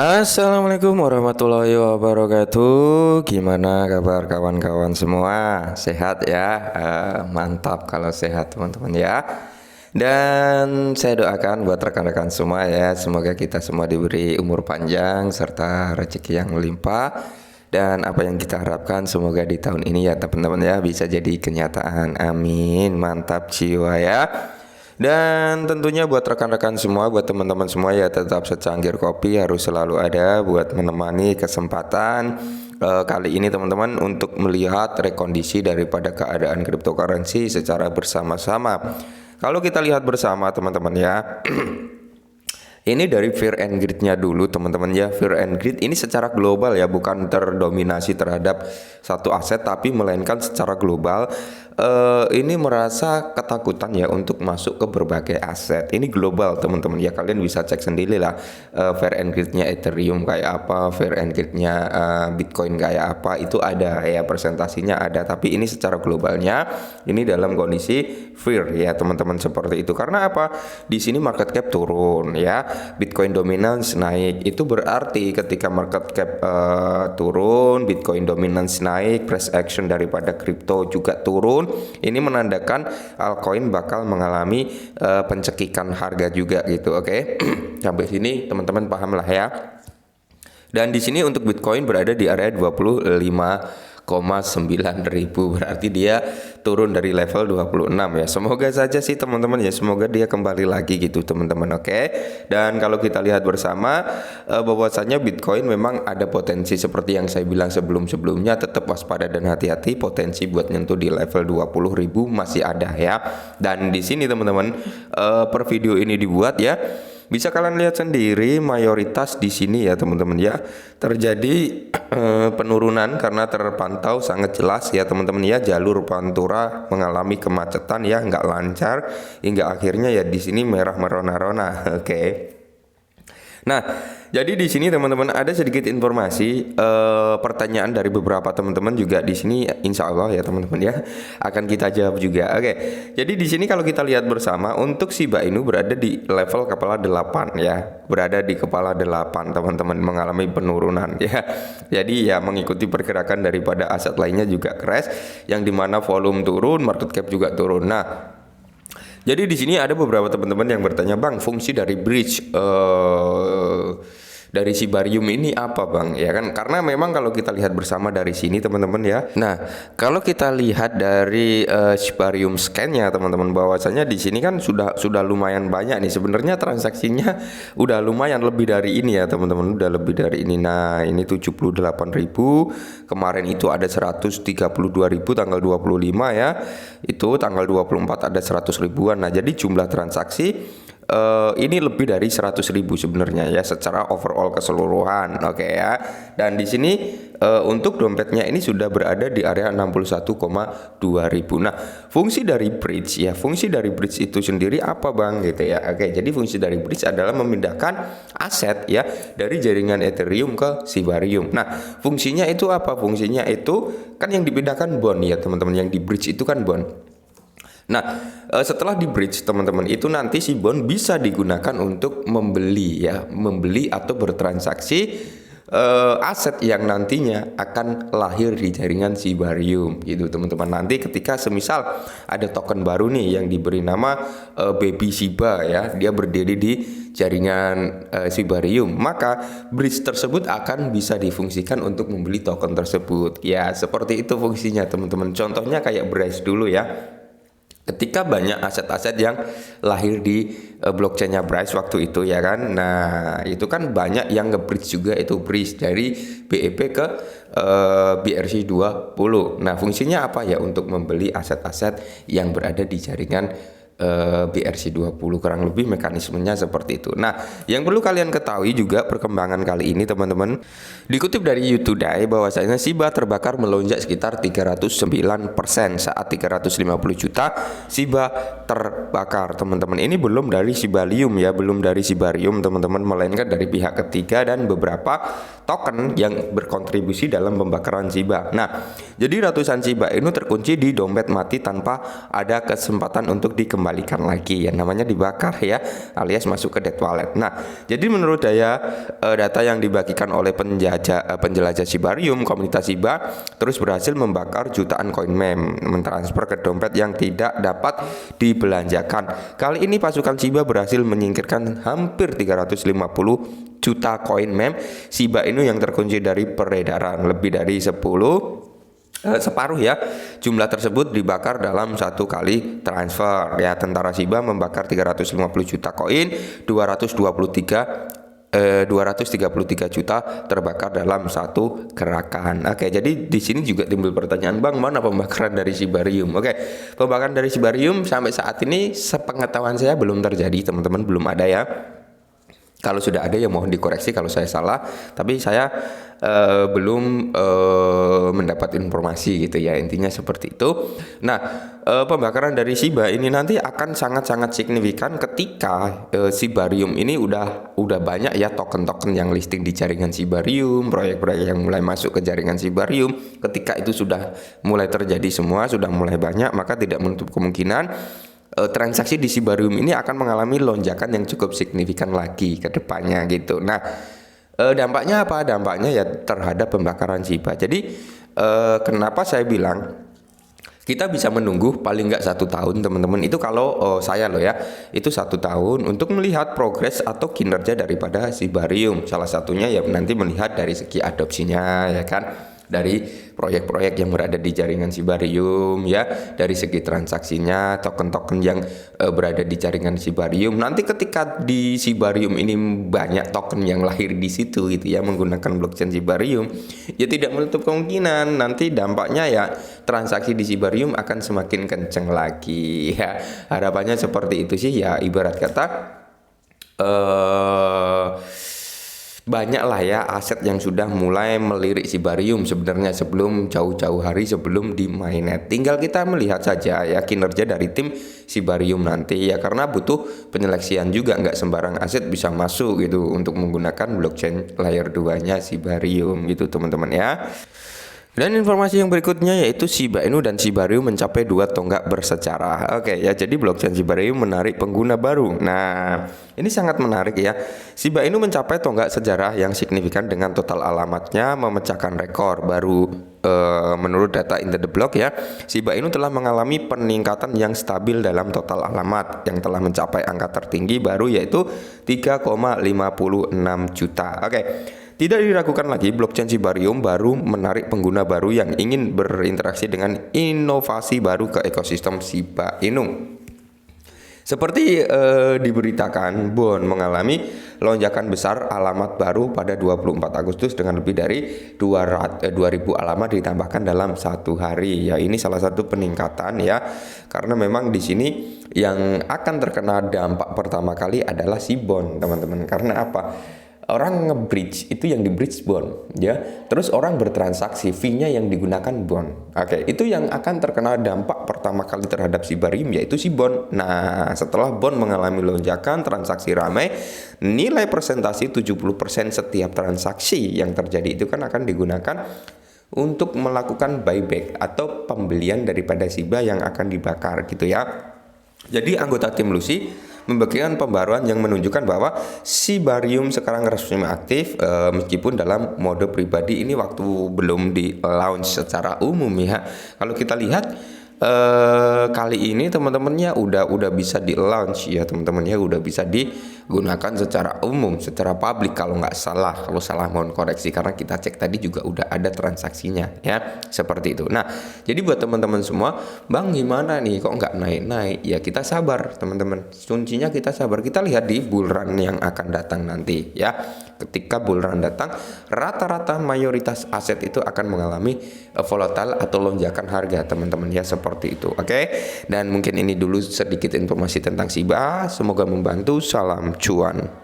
Assalamualaikum warahmatullahi wabarakatuh. Gimana kabar kawan-kawan semua? Sehat ya? Mantap kalau sehat teman-teman ya. Dan saya doakan buat rekan-rekan semua ya, semoga kita semua diberi umur panjang serta rezeki yang melimpah. Dan apa yang kita harapkan semoga di tahun ini ya teman-teman ya bisa jadi kenyataan. Amin. Mantap jiwa ya. Dan tentunya buat rekan-rekan semua, buat teman-teman semua ya tetap secangkir kopi harus selalu ada buat menemani kesempatan kali ini teman-teman untuk melihat rekondisi daripada keadaan cryptocurrency secara bersama-sama. Kalau kita lihat bersama teman-teman ya. Ini dari Fear and Greed-nya dulu teman-teman ya. Fear and Greed ini secara global ya, bukan terdominasi terhadap satu aset tapi melainkan secara global. Ini merasa ketakutan ya untuk masuk ke berbagai aset. Ini global teman-teman ya, kalian bisa cek sendiri lah Fear and Greed-nya Ethereum kayak apa, Fear and Greed-nya Bitcoin kayak apa, itu ada ya, presentasinya ada. Tapi ini secara globalnya ini dalam kondisi fear ya teman-teman, seperti itu. Karena apa? Di sini market cap turun ya, Bitcoin dominance naik. Itu berarti ketika market cap turun, Bitcoin dominance naik, price action daripada kripto juga turun. Ini menandakan altcoin bakal mengalami pencekikan harga juga gitu. Oke. Sampai sini teman-teman paham lah ya. Dan di sini untuk Bitcoin berada di area 25,9 ribu, berarti dia turun dari level 26 ya. Semoga saja sih teman-teman ya, semoga dia kembali lagi gitu teman-teman. Oke. Dan kalau kita lihat bersama bahwasanya Bitcoin memang ada potensi seperti yang saya bilang sebelum-sebelumnya, tetap waspada dan hati-hati, potensi buat nyentuh di level 20 ribu masih ada ya. Dan di sini teman-teman per video ini dibuat ya, bisa kalian lihat sendiri mayoritas di sini ya teman-teman ya, terjadi penurunan karena terpantau sangat jelas ya teman-teman ya, jalur pantura mengalami kemacetan ya, nggak lancar hingga akhirnya ya di sini merah merona-rona. Oke. Nah, jadi di sini teman-teman ada sedikit informasi, pertanyaan dari beberapa teman-teman juga di sini, insya Allah ya teman-teman ya akan kita jawab juga. Oke, jadi di sini kalau kita lihat bersama untuk Shiba Inu berada di level kepala 8 ya, berada di kepala 8 teman-teman, mengalami penurunan ya. Jadi ya mengikuti pergerakan daripada aset lainnya juga crash, yang dimana volume turun, market cap juga turun. Nah, jadi di sini ada beberapa teman-teman yang bertanya, "Bang, fungsi dari bridge dari Shibarium ini apa bang?" Ya kan, karena memang kalau kita lihat bersama dari sini teman-teman ya. Nah, kalau kita lihat dari Shibarium scan-nya teman-teman, bahwasanya di sini kan sudah lumayan banyak nih sebenarnya transaksinya, udah lumayan lebih dari ini ya teman-teman, udah lebih dari ini. Nah, ini 78.000, kemarin itu ada 132.000 tanggal 25 ya. Itu tanggal 24 ada 100 ribuan. Nah, jadi jumlah transaksi ini lebih dari 100.000 sebenarnya ya secara overall keseluruhan. Oke ya. Dan di sini untuk dompetnya ini sudah berada di area 61,2 ribu. Nah, fungsi dari bridge ya, fungsi dari bridge itu sendiri apa bang gitu ya. Oke, jadi fungsi dari bridge adalah memindahkan aset ya dari jaringan Ethereum ke Shibarium. Nah, fungsinya itu apa? Fungsinya itu kan yang dipindahkan bond ya teman-teman, yang di bridge itu kan bond. Nah, setelah di bridge teman-teman, itu nanti si bond bisa digunakan untuk membeli ya, membeli atau bertransaksi aset yang nantinya akan lahir di jaringan Shibarium gitu teman-teman. Nanti ketika semisal ada token baru nih yang diberi nama Baby Shiba ya, dia berdiri di jaringan Shibarium, maka bridge tersebut akan bisa difungsikan untuk membeli token tersebut ya. Seperti itu fungsinya teman-teman. Contohnya kayak Bryce dulu ya. Ketika banyak aset-aset yang lahir di blockchainnya Bryce waktu itu ya kan. Nah, itu kan banyak yang nge-bridge juga, itu bridge dari BEP ke BRC20. Nah, fungsinya apa ya? Untuk membeli aset-aset yang berada di jaringan BRC20, kurang lebih mekanismenya seperti itu. Nah, yang perlu kalian ketahui juga perkembangan kali ini teman-teman, dikutip dari YouTube Today bahwasanya Shiba terbakar melonjak sekitar 309% saat 350 juta Shiba terbakar teman-teman. Ini belum dari Shibarium ya, belum dari Shibarium teman-teman, melainkan dari pihak ketiga dan beberapa token yang berkontribusi dalam pembakaran Shiba. Nah, jadi ratusan Shiba ini terkunci di dompet mati tanpa ada kesempatan untuk dikembalikan dikembalikan lagi, ya namanya dibakar ya, alias masuk ke dead wallet. Nah, jadi menurut data yang dibagikan oleh penjelajah Shibarium, komunitas Shiba terus berhasil membakar jutaan koin meme, mentransfer ke dompet yang tidak dapat dibelanjakan. Kali ini pasukan Shiba berhasil menyingkirkan hampir 350 juta koin meme Shiba Inu yang terkunci dari peredaran. Lebih dari separuh ya jumlah tersebut dibakar dalam satu kali transfer ya. Tentara Shiba membakar 350 juta koin, 233 juta terbakar dalam satu gerakan. Oke, jadi di sini juga timbul pertanyaan, Bang, mana pembakaran dari Shibarium? Oke, pembakaran dari Shibarium sampai saat ini sepengetahuan saya belum terjadi, teman-teman, belum ada ya. Kalau sudah ada ya mohon dikoreksi kalau saya salah, tapi saya belum mendapat informasi gitu ya, intinya seperti itu. Nah, pembakaran dari Shiba ini nanti akan sangat-sangat signifikan ketika Shibarium ini udah banyak ya token-token yang listing di jaringan Shibarium, proyek-proyek yang mulai masuk ke jaringan Shibarium. Ketika itu sudah mulai terjadi semua, sudah mulai banyak, maka tidak menutup kemungkinan transaksi di Shibarium ini akan mengalami lonjakan yang cukup signifikan lagi ke depannya gitu. Nah, dampaknya apa? Dampaknya ya terhadap pembakaran Shiba. Jadi kenapa saya bilang kita bisa menunggu paling nggak 1 tahun, teman-teman. Itu kalau saya loh ya, itu 1 tahun untuk melihat progres atau kinerja daripada Shibarium. Salah satunya ya nanti melihat dari segi adopsinya ya kan, dari proyek-proyek yang berada di jaringan Shibarium ya, dari segi transaksinya, token-token yang berada di jaringan Shibarium. Nanti ketika di Shibarium ini banyak token yang lahir di situ gitu ya, menggunakan blockchain Shibarium, ya tidak menutup kemungkinan nanti dampaknya ya transaksi di Shibarium akan semakin kenceng lagi ya. Harapannya seperti itu sih ya, ibarat kata banyak lah ya aset yang sudah mulai melirik Shibarium sebenarnya sebelum jauh-jauh hari sebelum di mainnet. Tinggal kita melihat saja ya kinerja dari tim Shibarium nanti ya, karena butuh penyeleksian juga, nggak sembarang aset bisa masuk gitu untuk menggunakan blockchain layer 2-nya Shibarium gitu teman-teman ya. Dan informasi yang berikutnya yaitu Shiba Inu dan Shibarium mencapai 2 tonggak bersejarah. Oke ya, jadi blockchain Shibarium menarik pengguna baru. Nah, ini sangat menarik ya. Shiba Inu mencapai tonggak sejarah yang signifikan dengan total alamatnya memecahkan rekor baru. Menurut data Into the Block ya, Shiba Inu telah mengalami peningkatan yang stabil dalam total alamat yang telah mencapai angka tertinggi baru yaitu 3,56 juta. Oke. Tidak diragukan lagi, blockchain Shibarium baru menarik pengguna baru yang ingin berinteraksi dengan inovasi baru ke ekosistem Shiba Inu. Seperti diberitakan, Bond mengalami lonjakan besar alamat baru pada 24 Agustus dengan lebih dari 200.000 alamat ditambahkan dalam 1 hari. Ya, ini salah satu peningkatan ya, karena memang di sini yang akan terkena dampak pertama kali adalah si Bond, teman-teman. Karena apa? Orang nge-bridge itu yang di-bridge bond ya. Terus orang bertransaksi, fee-nya yang digunakan bond. Oke, itu yang akan terkena dampak pertama kali terhadap Shibarium yaitu si bond. Nah, setelah bond mengalami lonjakan, transaksi ramai, nilai presentasi 70% setiap transaksi yang terjadi itu kan akan digunakan untuk melakukan buyback atau pembelian daripada Shiba yang akan dibakar gitu ya. Jadi anggota tim Lucy membagikan pembaruan yang menunjukkan bahwa Shibarium sekarang resmi aktif meskipun dalam mode pribadi ini waktu belum di launch secara umum ya. Kalau kita lihat kali ini teman-temannya udah bisa di launch ya teman-teman ya, udah bisa digunakan secara umum, secara publik kalau nggak salah. Kalau salah mohon koreksi karena kita cek tadi juga udah ada transaksinya ya, seperti itu. Nah, jadi buat teman-teman semua, Bang gimana nih kok nggak naik-naik? Ya kita sabar teman-teman, kuncinya kita sabar. Kita lihat di bull run yang akan datang nanti ya. Ketika bull run datang, rata-rata mayoritas aset itu akan mengalami volatile atau lonjakan harga teman-teman ya, seperti itu. Oke. Dan mungkin ini dulu sedikit informasi tentang Shiba, semoga membantu. Salam cuan.